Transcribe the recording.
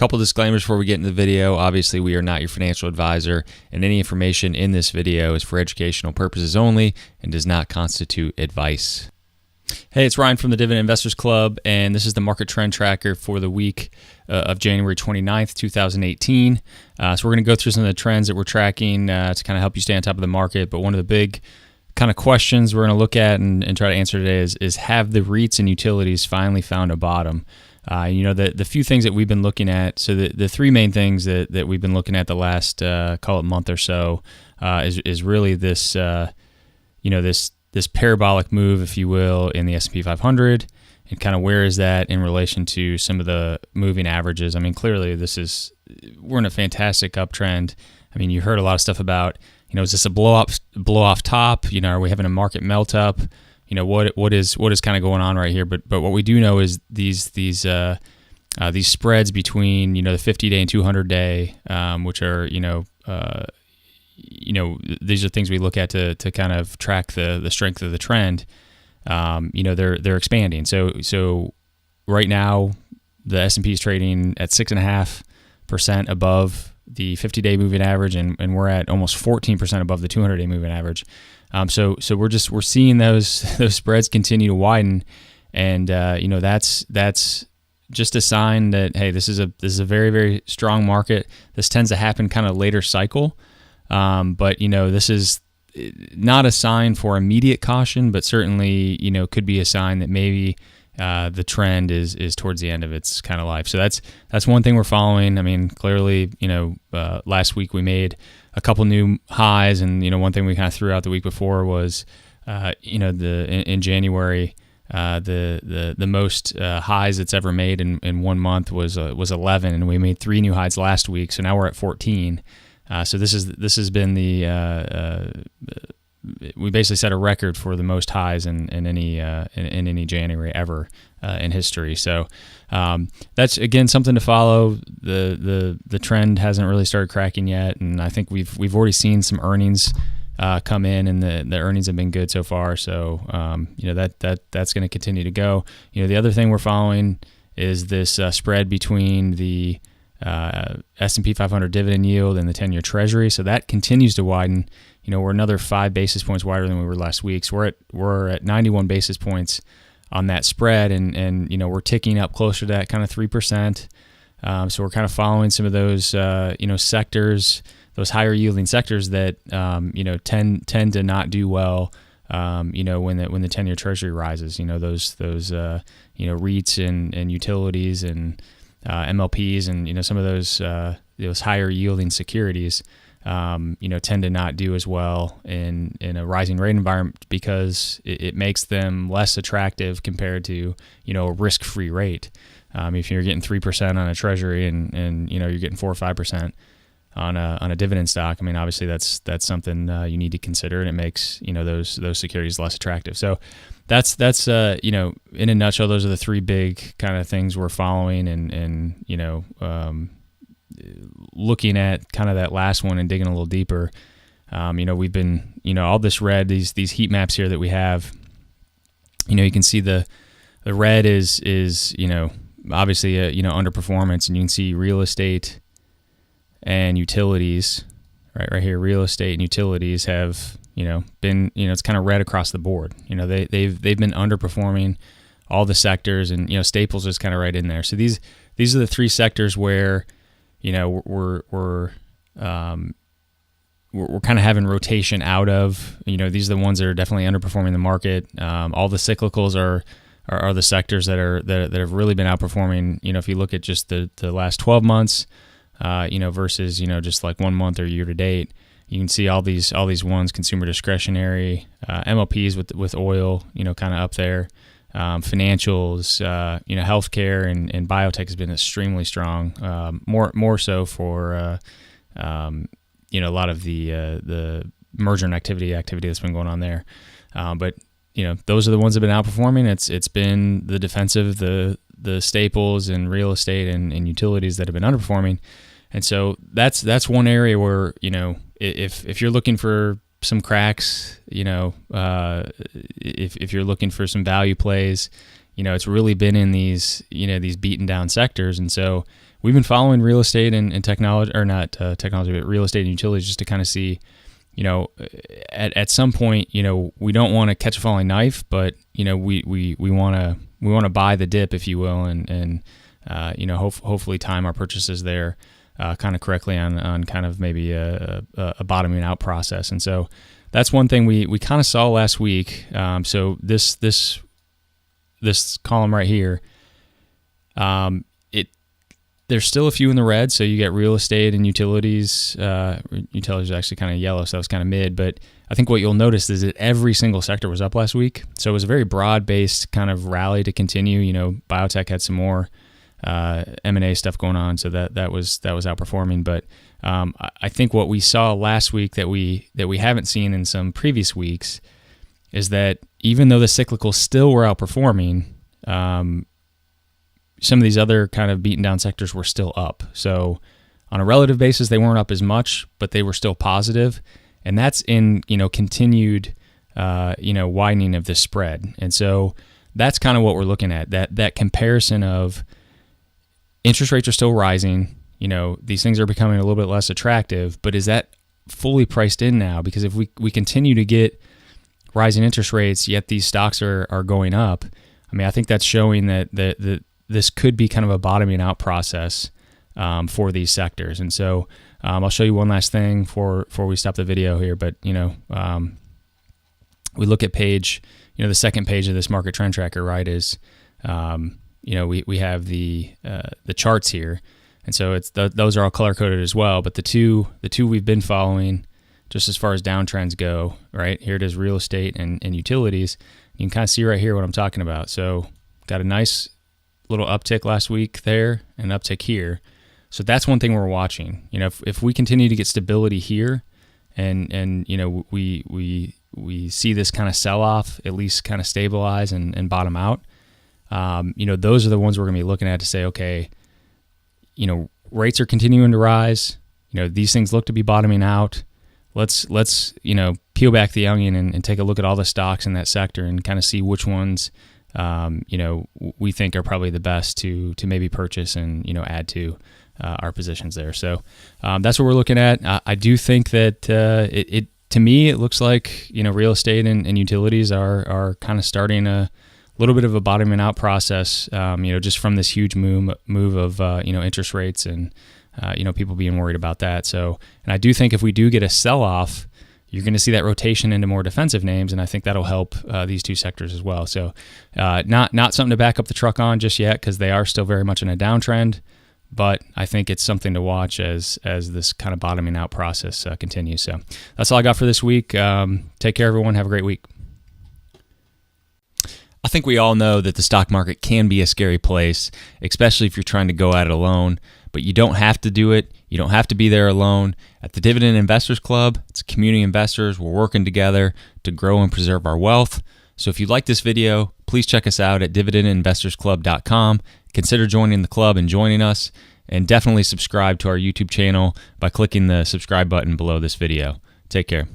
Couple disclaimers before we get into the video. Obviously, we are not your financial advisor, and any information in this video is for educational purposes only and does not constitute advice. Hey, it's Ryan from the Dividend Investors Club, and this is the market trend tracker for the week of January 29th, 2018. So we're going to go through some of the trends that we're tracking to kind of help you stay on top of the market. But one of the big kind of questions we're going to look at and try to answer today is have the REITs and utilities finally found a bottom? The few things that we've been looking at, so the three main things that we've been looking at the last, call it month or so, is really this, this parabolic move, if you will, in the S&P 500, and kind of where is that in relation to some of the moving averages. I mean, clearly we're in a fantastic uptrend. I mean, you heard a lot of stuff about, is this a blow off top? Are we having a market melt up? What is kind of going on right here? But what we do know is these spreads between the 50-day and 200-day, which are these are things we look at to kind of track the strength of the trend. They're expanding. So right now the S&P is trading at 6.5% above the 50-day moving average, and we're at almost 14% above the 200-day moving average. So we're seeing those spreads continue to widen, and that's just a sign that, hey, this is a very, very strong market. This tends to happen kind of later cycle, but this is not a sign for immediate caution, but certainly could be a sign that maybe the trend is towards the end of its kind of life. So that's one thing we're following. I mean, clearly, last week we made a couple new highs, and one thing we kind of threw out the week before was, in January, the most highs it's ever made in 1 month was 11, and we made 3 new highs last week. So now we're at 14. So this has been we basically set a record for the most highs in any January ever in history. So that's again something to follow. The trend hasn't really started cracking yet, and I think we've already seen some earnings come in, and the earnings have been good so far. So that's going to continue to go. The other thing we're following is this spread between the S&P 500 dividend yield and the 10-year Treasury. So that continues to widen. We're another 5 basis points wider than we were last week. So we're at 91 basis points on that spread, and we're ticking up closer to that kind of 3%. So we're kind of following some of those sectors, those higher yielding sectors that tend to not do well. When the 10-year Treasury rises. Those REITs and utilities and MLPs and some of those higher yielding securities tend to not do as well in a rising rate environment, because it makes them less attractive compared to a risk-free rate. If you're getting 3% on a Treasury and you're getting 4 or 5% on a dividend stock, I mean, obviously that's something you need to consider, and it makes those securities less attractive. So that's in a nutshell, those are the 3 big kind of things we're following, and looking at kind of that last one and digging a little deeper. We've been all this red, these heat maps here that we have. You can see the red is obviously underperformance, and you can see real estate and utilities right here. Real estate and utilities have been it's kind of red across the board. They've been underperforming all the sectors, and staples is kind of right in there. So these are the 3 sectors where we're kind of having rotation out of. These are the ones that are definitely underperforming the market. All the cyclicals are the sectors that have really been outperforming. If you look at just the last 12 months, versus just like 1 month or year to date, you can see all these ones: consumer discretionary, MLPs with oil, kind of up there. Financials, healthcare and biotech has been extremely strong. More so for a lot of the merger and activity that's been going on there. But those are the ones that have been outperforming. It's been the defensive, the staples and real estate and utilities that have been underperforming. And so that's one area where if you're looking for some cracks, if you're looking for some value plays, it's really been in these beaten down sectors. And so we've been following real estate and technology, or not technology, but real estate and utilities, just to kind of see, at some point, we don't want to catch a falling knife, but we want to buy the dip, if you will, and hopefully time our purchases there kind of correctly on kind of maybe a bottoming out process. And so that's one thing we kind of saw last week. So this column right here, there's still a few in the red. So you get real estate and utilities. Utilities are actually kind of yellow, so that was kind of mid. But I think what you'll notice is that every single sector was up last week. So it was a very broad-based kind of rally to continue. Biotech had some more M&A stuff going on, so that was outperforming. But I think what we saw last week that we haven't seen in some previous weeks is that even though the cyclicals still were outperforming, some of these other kind of beaten down sectors were still up. So on a relative basis, they weren't up as much, but they were still positive. And that's in, continued, widening of the spread. And so that's kind of what we're looking at, that comparison of interest rates are still rising. These things are becoming a little bit less attractive, but is that fully priced in now? Because if we continue to get rising interest rates, yet these stocks are going up, I think that's showing that this could be kind of a bottoming out process for these sectors. And so I'll show you one last thing before we stop the video here. But, we look at page, the second page of this market trend tracker, right, is, we have the charts here. And so those are all color coded as well. But the two we've been following, just as far as downtrends go, right, here it is, real estate and utilities. You can kind of see right here what I'm talking about. So got a nice little uptick last week there and an uptick here. So that's one thing we're watching. If we continue to get stability here and we see this kind of sell off at least kind of stabilize and bottom out, those are the ones we're going to be looking at to say, okay, rates are continuing to rise. These things look to be bottoming out. Let's peel back the onion and take a look at all the stocks in that sector and kind of see which ones we think are probably the best to maybe purchase and add to our positions there. So that's what we're looking at. I do think that it to me it looks like real estate and utilities are kind of starting a little bit of a bottoming out process. Just from this huge move of interest rates and people being worried about that. So, and I do think if we do get a sell off, you're going to see that rotation into more defensive names, and I think that'll help these two sectors as well. So not something to back up the truck on just yet because they are still very much in a downtrend, but I think it's something to watch as this kind of bottoming out process continues. So that's all I got for this week. Take care, everyone. Have a great week. I think we all know that the stock market can be a scary place, especially if you're trying to go at it alone, but you don't have to do it. You don't have to be there alone. At the Dividend Investors Club, it's community investors. We're working together to grow and preserve our wealth. So if you like this video, please check us out at dividendinvestorsclub.com. Consider joining the club and joining us, and definitely subscribe to our YouTube channel by clicking the subscribe button below this video. Take care.